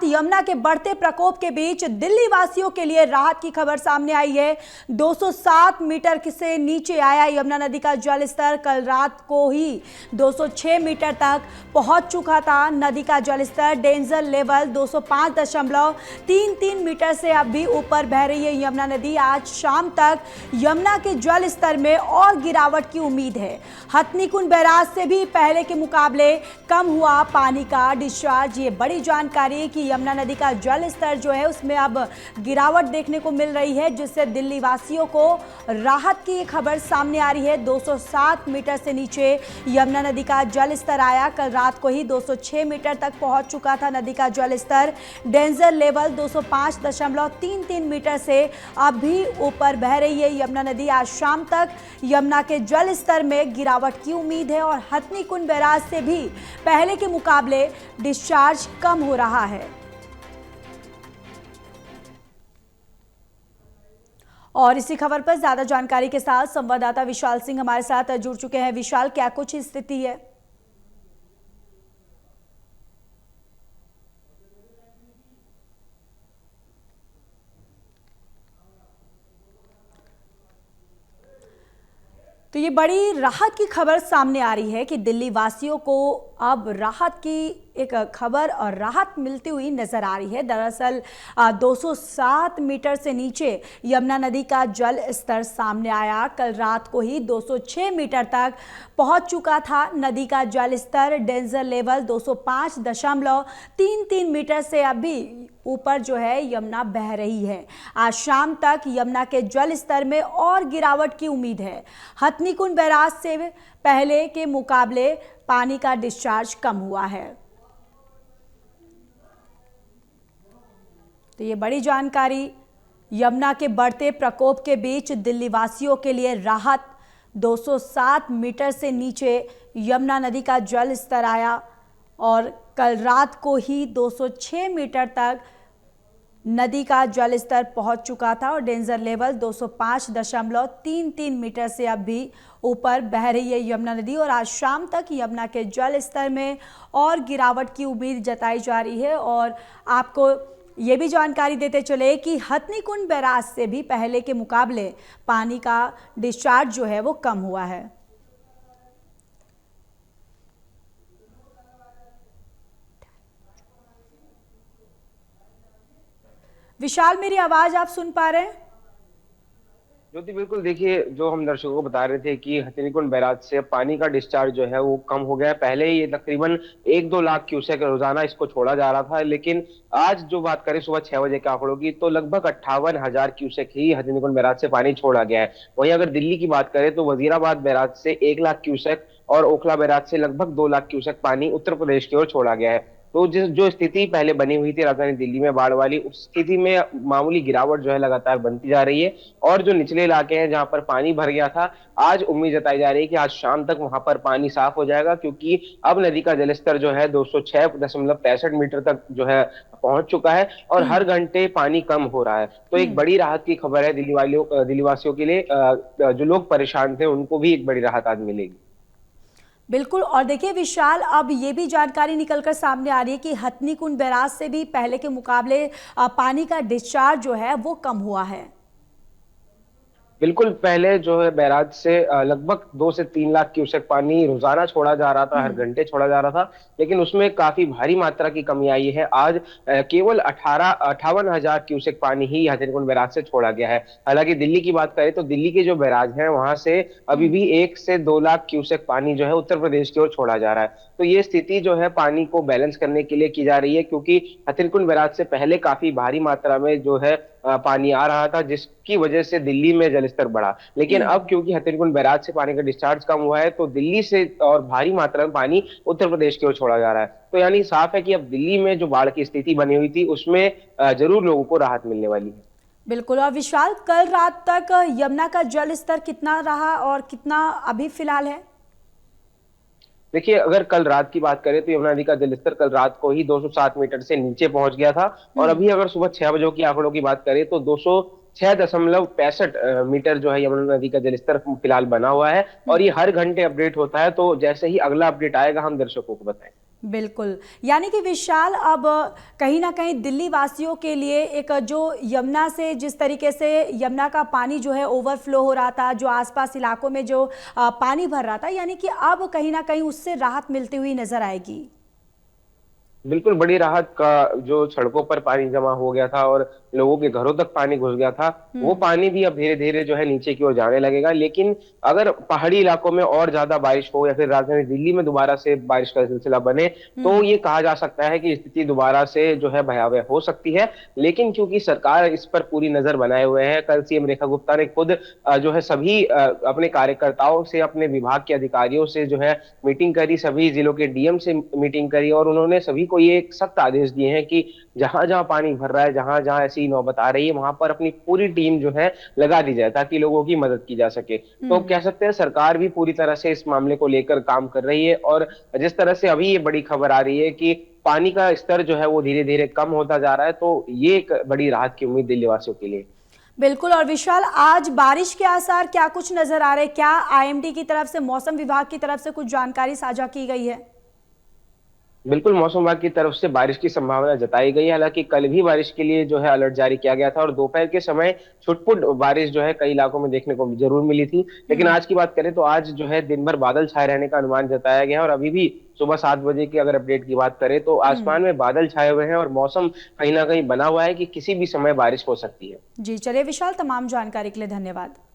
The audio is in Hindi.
यमुना के बढ़ते प्रकोप के बीच दिल्ली वासियों के लिए राहत की खबर सामने आई है। 207 मीटर से नीचे आया यमुना नदी का जल स्तर। कल रात को ही 206 मीटर तक पहुंच चुका था। नदी का जल स्तर डेंजर लेवल 205.33 मीटर से अब भी ऊपर बह रही है यमुना नदी। आज शाम तक यमुना के जल स्तर में और गिरावट की उम्मीद है। हथनीकुंड बैराज से भी पहले के मुकाबले कम हुआ पानी का डिस्चार्ज। ये बड़ी जानकारी कि यमुना नदी का जल स्तर जो है उसमें अब गिरावट देखने को मिल रही है, जिससे दिल्ली वासियों को राहत की खबर सामने आ रही है। 207 मीटर से नीचे यमुना नदी का जल स्तर आया। कल रात को ही 206 मीटर तक पहुंच चुका था नदी का जल स्तर। डेंजर लेवल 205.33 मीटर से अब भी ऊपर बह रही है यमुना नदी। आज शाम तक यमुना के जल स्तर में गिरावट की उम्मीद है और हथनीकुंड बैराज से भी पहले के मुकाबले डिस्चार्ज कम हो रहा है। और इसी खबर पर ज्यादा जानकारी के साथ संवाददाता विशाल सिंह हमारे साथ जुड़ चुके हैं। विशाल, क्या कुछ स्थिति है? तो ये बड़ी राहत की खबर सामने आ रही है कि दिल्ली वासियों को अब राहत की एक खबर और राहत मिलती हुई नजर आ रही है। दरअसल 207 मीटर से नीचे यमुना नदी का जल स्तर सामने आया। कल रात को ही 206 मीटर तक पहुंच चुका था नदी का जल स्तर। डेंजर लेवल 205.33 मीटर से अभी ऊपर जो है यमुना बह रही है। आज शाम तक यमुना के जल स्तर में और गिरावट की उम्मीद है। हथनीकुंड बैराज से पहले के मुकाबले पानी का डिस्चार्ज कम हुआ है। तो ये बड़ी जानकारी यमुना के बढ़ते प्रकोप के बीच दिल्ली वासियों के लिए राहत। 207 मीटर से नीचे यमुना नदी का जल स्तर आया और कल रात को ही 206 मीटर तक नदी का जल स्तर पहुंच चुका था और डेंजर लेवल 205.33 मीटर से अब भी ऊपर बह रही है यमुना नदी। और आज शाम तक यमुना के जल स्तर में और गिरावट की उम्मीद जताई जा रही है। और आपको ये भी जानकारी देते चले कि हथनीकुंड बैराज से भी पहले के मुकाबले पानी का डिस्चार्ज जो है वो कम हुआ है। विशाल, मेरी आवाज आप सुन पा रहे हैं? ज्योति, बिल्कुल। देखिए, जो हम दर्शकों को बता रहे थे कि हथनीकुंड बैराज से पानी का डिस्चार्ज जो है वो कम हो गया है। पहले ये तकरीबन 1-2 लाख क्यूसेक रोजाना इसको छोड़ा जा रहा था, लेकिन आज जो बात करें सुबह 6 बजे के आंकड़ों की, तो लगभग 58,000 क्यूसेक ही हथनीकुंड बैराज से पानी छोड़ा गया है। वहीं अगर दिल्ली की बात करें तो वजीराबाद बैराज से 1 लाख क्यूसेक और ओखला बैराज से लगभग 2 लाख क्यूसेक पानी उत्तर प्रदेश की ओर छोड़ा गया है। तो जिस जो स्थिति पहले बनी हुई थी राजधानी दिल्ली में बाढ़ वाली, उस स्थिति में मामूली गिरावट जो है लगातार बनती जा रही है। और जो निचले इलाके हैं जहां पर पानी भर गया था, आज उम्मीद जताई जा रही है कि आज शाम तक वहां पर पानी साफ हो जाएगा, क्योंकि अब नदी का जलस्तर जो है 206.65 मीटर तक जो है पहुंच चुका है और हर घंटे पानी कम हो रहा है। तो एक बड़ी राहत की खबर है दिल्ली वासियों के लिए। जो लोग परेशान थे उनको भी एक बड़ी राहत आज मिलेगी। बिल्कुल। और देखिए विशाल, अब ये भी जानकारी निकलकर सामने आ रही है कि हथनीकुंड बैराज से भी पहले के मुकाबले पानी का डिस्चार्ज जो है वो कम हुआ है। बिल्कुल। पहले जो है बैराज से लगभग 2 से 3 लाख क्यूसेक पानी रोजाना छोड़ा जा रहा था, हर घंटे छोड़ा जा रहा था, लेकिन उसमें काफी भारी मात्रा की कमी आई है। आज केवल 58,000 क्यूसेक पानी ही हथनीकुंड बैराज से छोड़ा गया है। हालांकि दिल्ली की बात करें तो दिल्ली के जो बैराज हैं वहां से अभी भी 1 से 2 लाख क्यूसेक पानी जो है उत्तर प्रदेश की ओर छोड़ा जा रहा है। तो ये स्थिति जो है पानी को बैलेंस करने के लिए की जा रही है, क्योंकि हथनीकुंड बैराज से पहले काफी भारी मात्रा में जो है पानी आ रहा था, जिसकी वजह से दिल्ली में जलस्तर बढ़ा। लेकिन अब क्योंकि हथनीकुंड बैराज से पानी का डिस्चार्ज कम हुआ है, तो दिल्ली से और भारी मात्रा में पानी उत्तर प्रदेश की ओर छोड़ा जा रहा है। तो यानी साफ है कि अब दिल्ली में जो बाढ़ की स्थिति बनी हुई थी उसमें जरूर लोगों को राहत मिलने वाली है। बिल्कुल। और विशाल, कल रात तक यमुना का जल स्तर कितना रहा और कितना अभी फिलहाल है? देखिए, अगर कल रात की बात करें तो यमुना नदी का जलस्तर कल रात को ही 207 मीटर से नीचे पहुंच गया था। और अभी अगर सुबह 6 बजे की आंकड़ों की बात करें तो 206.65 मीटर जो है यमुना नदी का जलस्तर फिलहाल बना हुआ है। और ये हर घंटे अपडेट होता है, तो जैसे ही अगला अपडेट आएगा हम दर्शकों को बताएं। बिल्कुल। यानी कि विशाल, अब कहीं न कहीं दिल्ली वासियों के लिए एक जो यमुना से जिस तरीके से यमुना का पानी जो है ओवरफ्लो हो रहा था, जो आसपास इलाकों में जो पानी भर रहा था, यानी कि अब कहीं न कहीं उससे राहत मिलती हुई नज़र आएगी। बिल्कुल बड़ी राहत का, जो सड़कों पर पानी जमा हो गया था और लोगों के घरों तक पानी घुस गया था, वो हुँ। पानी भी अब धीरे-धीरे जो है नीचे की ओर जाने लगेगा। लेकिन अगर पहाड़ी इलाकों में और ज़्यादा बारिश हो या फिर राजधानी दिल्ली में दोबारा से बारिश का सिलसिला बने, तो हुँ। ये कहा जा सकता है कि स्थिति दोबारा से जो है भयावह हो सकती है। लेकिन चूँकि सरकार इस पर पूरी नज़र बनाए हुए है, कल सीएम रेखा गुप्ता ने खुद जो है सभी अपने कार्यकर्ताओं से, अपने विभाग के अधिकारियों से जो है मीटिंग करी, सभी जिलों के डीएम से मीटिंग करी और उन्होंने सभी को ये एक सख्त आदेश दिए हैं कि जहां-जहां पानी भर रहा है, जहां-जहां ऐसी नौबत आ रही है, वहां पर अपनी पूरी टीम जो है लगा दी जाए ताकि लोगों की मदद की जा सके। तो हुँ। कह सकते हैं सरकार भी पूरी तरह से इस मामले को लेकर काम कर रही है और जिस तरह से अभी ये बड़ी खबर आ रही है कि पानी का स्तर जो है वो धीरे-धीरे कम होता जा रहा है, तो ये एक बड़ी राहत की उम्मीद दिल्ली वासियों के लिए। बिल्कुल। और विशाल, आज बारिश के आसार क्या कुछ नज़र आ रहे हैं? क्या आईएमडी की तरफ से, मौसम विभाग की तरफ से कुछ जानकारी साझा की गई है? बिल्कुल, मौसम विभाग की तरफ से बारिश की संभावना जताई गई है। हालाँकि कल भी बारिश के लिए जो है अलर्ट जारी किया गया था और दोपहर के समय छुट-पुट बारिश जो है कई इलाकों में देखने को ज़रूर मिली थी। लेकिन हुँ। आज की बात करें तो आज जो है दिन भर बादल छाए रहने का अनुमान जताया गया है और अभी भी सुबह 7 बजे की अगर अपडेट की बात करें तो हुँ। आसमान में बादल छाए हुए हैं और मौसम कहीं न कहीं बना हुआ है कि किसी भी समय बारिश हो सकती है। जी, चलिए विशाल, तमाम जानकारी के लिए धन्यवाद।